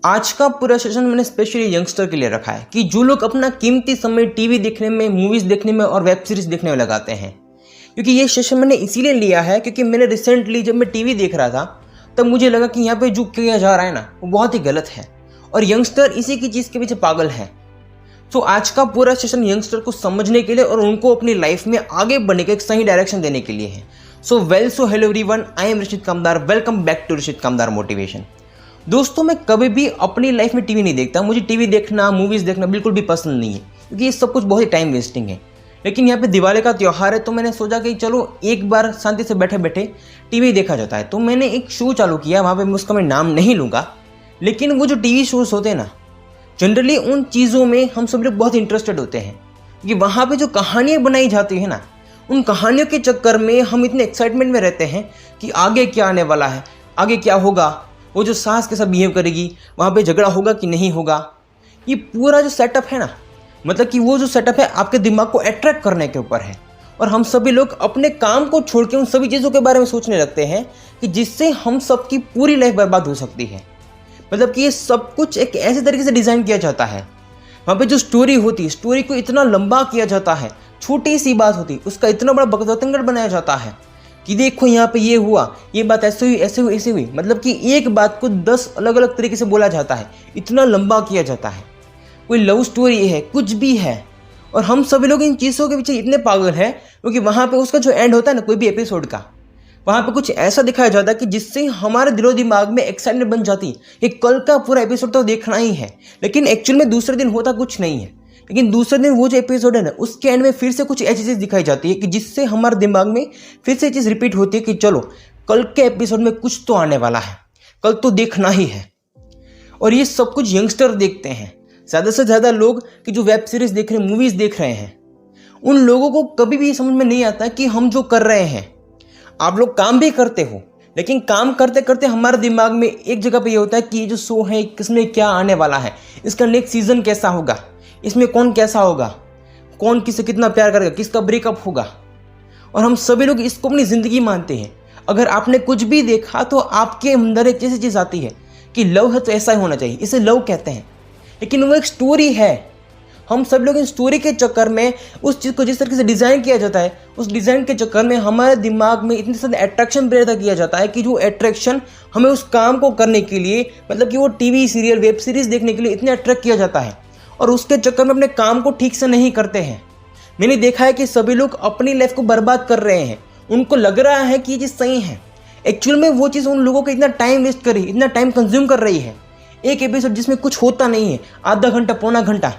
आज का पूरा सेशन मैंने स्पेशली यंगस्टर के लिए रखा है कि जो लोग अपना कीमती समय टीवी देखने में, मूवीज देखने में और वेब सीरीज देखने में लगाते हैं। क्योंकि ये सेशन मैंने इसीलिए लिया है क्योंकि मैंने रिसेंटली जब मैं टीवी देख रहा था तब मुझे लगा कि यहाँ पे जो किया जा रहा है ना वो बहुत ही गलत है और यंगस्टर इसी की चीज़ के पीछे पागल है। तो आज का पूरा सेशन यंगस्टर को समझने के लिए और उनको अपनी लाइफ में आगे बढ़ने का एक सही डायरेक्शन देने के लिए है। So hello everyone, I am Rishit Kamdar. Welcome back to Rishit Kamdar motivation. दोस्तों, मैं कभी भी अपनी लाइफ में टीवी नहीं देखता। मुझे टीवी देखना, मूवीज़ देखना बिल्कुल भी पसंद नहीं है क्योंकि ये सब कुछ बहुत ही टाइम वेस्टिंग है। लेकिन यहाँ पे दिवाली का त्यौहार है तो मैंने सोचा कि चलो एक बार शांति से बैठे बैठे टीवी देखा जाता है। तो मैंने एक शो चालू किया, वहाँ पे मैं उसका मैं नाम नहीं लूँगा, लेकिन वो जो टीवी शोज होते हैं ना, जनरली उन चीज़ों में हम सब लोग बहुत इंटरेस्टेड होते हैं कि वहाँ पे जो कहानियाँ बनाई जाती है ना, उन कहानियों के चक्कर में हम इतने एक्साइटमेंट में रहते हैं कि आगे क्या आने वाला है, आगे क्या होगा, वो जो सास के साथ बिहेव करेगी, वहाँ पे झगड़ा होगा कि नहीं होगा। ये पूरा जो सेटअप है ना, मतलब कि वो जो सेटअप है आपके दिमाग को अट्रैक्ट करने के ऊपर है। और हम सभी लोग अपने काम को छोड़ के उन सभी चीज़ों के बारे में सोचने लगते हैं कि जिससे हम सबकी पूरी लाइफ बर्बाद हो सकती है। मतलब कि ये सब कुछ एक ऐसे तरीके से डिज़ाइन किया जाता है। वहाँ पे जो स्टोरी होती है, स्टोरी को इतना लंबा किया जाता है, छोटी सी बात होती है उसका इतना बड़ा बतंगड़ बनाया जाता है कि देखो यहाँ पे ये हुआ, ये बात ऐसे हुई, ऐसे हुई, ऐसे हुई। मतलब कि एक बात को 10 अलग अलग तरीके से बोला जाता है, इतना लंबा किया जाता है। कोई लव स्टोरी है, कुछ भी है, और हम सभी लोग इन चीज़ों के पीछे इतने पागल हैं क्योंकि वहाँ पे उसका जो एंड होता है ना, कोई भी एपिसोड का, वहाँ पे कुछ ऐसा दिखाया जाता है कि जिससे हमारे दिलो दिमाग में एक्साइटमेंट बन जाती है कि कल का पूरा एपिसोड तो देखना ही है। लेकिन एक्चुअल में दूसरे दिन होता कुछ नहीं है। लेकिन दूसरे दिन वो जो एपिसोड है ना, उसके एंड में फिर से कुछ ऐसी चीज़ दिखाई जाती है कि जिससे हमारे दिमाग में फिर से चीज़ रिपीट होती है कि चलो कल के एपिसोड में कुछ तो आने वाला है, कल तो देखना ही है। और ये सब कुछ यंगस्टर देखते हैं। ज़्यादा से ज़्यादा लोग कि जो वेब सीरीज देख रहे हैं, मूवीज़ देख रहे हैं, उन लोगों को कभी भी समझ में नहीं आता कि हम जो कर रहे हैं, आप लोग काम भी करते हो, लेकिन काम करते करते हमारे दिमाग में एक जगह पे ये होता है कि ये जो शो है किसमें क्या आने वाला है, इसका नेक्स्ट सीजन कैसा होगा, इसमें कौन कैसा होगा, कौन किससे कितना प्यार करेगा, किसका ब्रेकअप होगा। और हम सभी लोग इसको अपनी ज़िंदगी मानते हैं। अगर आपने कुछ भी देखा तो आपके अंदर एक जैसी चीज़ आती है कि लव है तो ऐसा ही होना चाहिए, इसे लव कहते हैं। लेकिन वो एक स्टोरी है। हम सब लोग इन स्टोरी के चक्कर में उस चीज़ को जिस तरीके से डिज़ाइन किया जाता है, उस डिज़ाइन के चक्कर में हमारे दिमाग में इतने सारे अट्रैक्शन पैदा किया जाता है कि जो अट्रैक्शन हमें उस काम को करने के लिए, मतलब कि वो टीवी सीरियल, वेब सीरीज़ देखने के लिए इतने अट्रैक्ट किया जाता है और उसके चक्कर में अपने काम को ठीक से नहीं करते हैं। मैंने देखा है कि सभी लोग अपनी लाइफ को बर्बाद कर रहे हैं। उनको लग रहा है कि ये चीज़ सही है, एक्चुअल में वो चीज़ उन लोगों को इतना टाइम वेस्ट कर रही है, इतना टाइम कंज्यूम कर रही है। एक एपिसोड जिसमें कुछ होता नहीं है, आधा घंटा, पौना घंटा,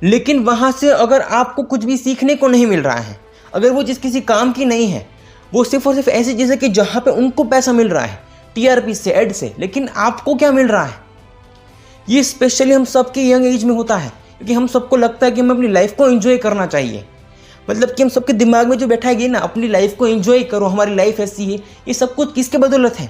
लेकिन वहाँ से अगर आपको कुछ भी सीखने को नहीं मिल रहा है, अगर वो चीज़ किसी काम की नहीं है, वो सिर्फ और सिर्फ ऐसी चीज़ है कि जहाँ पे उनको पैसा मिल रहा है टीआरपी से, एड से, लेकिन आपको क्या मिल रहा है। ये स्पेशली हम सबके यंग एज में होता है क्योंकि हम सबको लगता है कि हमें अपनी लाइफ को एंजॉय करना चाहिए। मतलब कि हम सबके दिमाग में जो बैठा है ना, अपनी लाइफ को एंजॉय करो, हमारी लाइफ ऐसी है। ये सब कुछ किसके बदौलत है?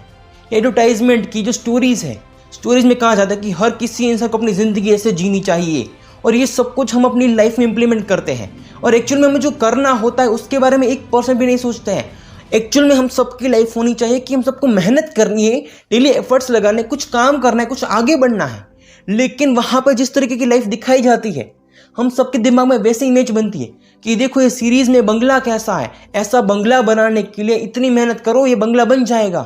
एडवर्टाइजमेंट की जो स्टोरीज़ है, स्टोरीज में कहा जाता है कि हर किसी इंसान को अपनी ज़िंदगी ऐसे जीनी चाहिए, और ये सब कुछ हम अपनी लाइफ में इंप्लीमेंट करते हैं। और एक्चुअल में हमें जो करना होता है उसके बारे में 1% भी नहीं सोचते हैं। एक्चुअल में हम सबकी लाइफ होनी चाहिए कि हम सबको मेहनत करनी है, डेली एफर्ट्स लगाने, कुछ काम करना है, कुछ आगे बढ़ना है। लेकिन वहाँ पर जिस तरीके की लाइफ दिखाई जाती है, हम सबके दिमाग में वैसे इमेज बनती है कि देखो ये सीरीज़ में बंगला कैसा है, ऐसा बंगला बनाने के लिए इतनी मेहनत करो, ये बंगला बन जाएगा।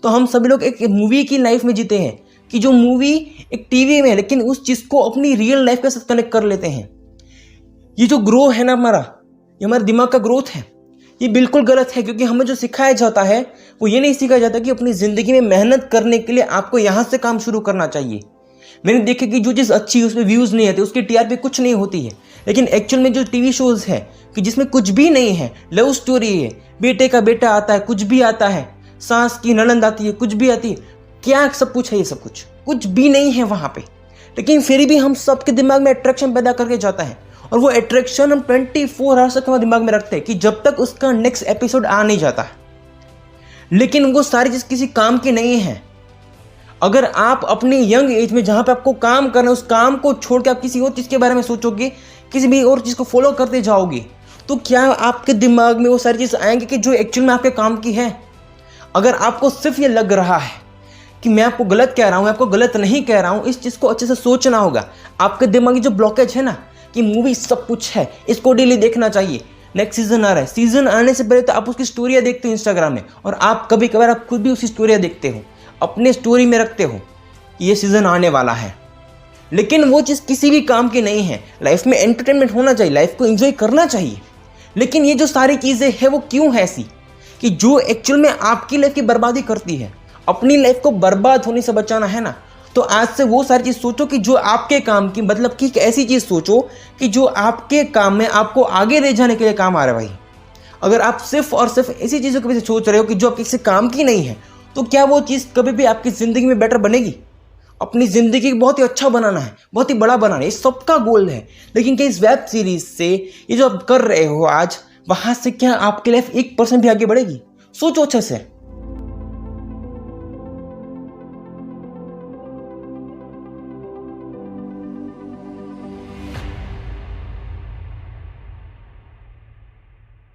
तो हम सभी लोग एक मूवी की लाइफ में जीते हैं कि जो मूवी एक टीवी में है, लेकिन उस चीज़ को अपनी रियल लाइफ के साथ कनेक्ट कर लेते हैं। ये जो ग्रो है ना हमारा, ये हमारे दिमाग का ग्रोथ है, ये बिल्कुल गलत है। क्योंकि हमें जो सिखाया जाता है वो ये नहीं सिखाया जाता कि अपनी ज़िंदगी में मेहनत करने के लिए आपको यहाँ से काम शुरू करना चाहिए। मैंने देखा कि जो चीज़ अच्छी है उसमें व्यूज़ नहीं आते, उसकी टीआरपी कुछ नहीं होती है। लेकिन एक्चुअल में जो टीवी शोज़ है कि जिसमें कुछ भी नहीं है, लव स्टोरी है, बेटे का बेटा आता है, कुछ भी आता है, सास की ननंद आती है, कुछ भी आती है, क्या सब कुछ है, ये सब कुछ भी नहीं है वहाँ पे। लेकिन फिर भी हम सबके दिमाग में अट्रैक्शन पैदा करके जाता है, और वो अट्रैक्शन हम 24 आवर्स तक हमारे दिमाग में रखते हैं कि जब तक उसका नेक्स्ट एपिसोड आ नहीं जाता है। लेकिन वो सारी चीज़ किसी काम की नहीं है। अगर आप अपनी यंग एज में जहाँ पे आपको काम करना है, उस काम को छोड़ के आप किसी और चीज़ के बारे में सोचोगे, किसी भी और चीज़ को फॉलो करते जाओगे, तो क्या आपके दिमाग में वो सारी चीज़ आएंगी कि जो एक्चुअल में आपके काम की है? अगर आपको सिर्फ ये लग रहा है कि मैं आपको गलत कह रहा हूँ, आपको गलत नहीं कह रहा हूँ, इस चीज़ को अच्छे से सोचना होगा। आपके दिमागी जो ब्लॉकेज है ना कि मूवी सब कुछ है, इसको डेली देखना चाहिए, नेक्स्ट सीजन आ रहा है, सीजन आने से पहले तो आप उसकी स्टोरियाँ देखते हो इंस्टाग्राम में, और आप कभी कभार आप खुद भी उसकी स्टोरियाँ देखते हो, अपने स्टोरी में रखते हो कि ये सीज़न आने वाला है। लेकिन वो चीज़ किसी भी काम की नहीं है। लाइफ में एंटरटेनमेंट होना चाहिए, लाइफ को एंजॉय करना चाहिए। लेकिन ये जो सारी चीज़ें हैं वो क्यों है ऐसी कि जो एक्चुअल में आपकी लाइफ की बर्बादी करती है। अपनी लाइफ को बर्बाद होने से बचाना है ना, तो आज से वो सारी चीज़ सोचो कि जो आपके काम की, मतलब कि एक ऐसी चीज़ सोचो कि जो आपके काम में आपको आगे ले जाने के लिए काम आ रहा है भाई। अगर आप सिर्फ और सिर्फ ऐसी चीज़ों के पीछे सोच रहे हो कि जो आपके किसी काम की नहीं है, तो क्या वो चीज़ कभी भी आपकी ज़िंदगी में बेटर बनेगी? अपनी ज़िंदगी को बहुत ही अच्छा बनाना है, बहुत ही बड़ा बनाना है, ये सबका गोल है। लेकिन क्या इस वेब सीरीज़ से ये जो आप कर रहे हो आज, वहाँ से क्या आपकी लाइफ 1% भी आगे बढ़ेगी? सोचो अच्छे से।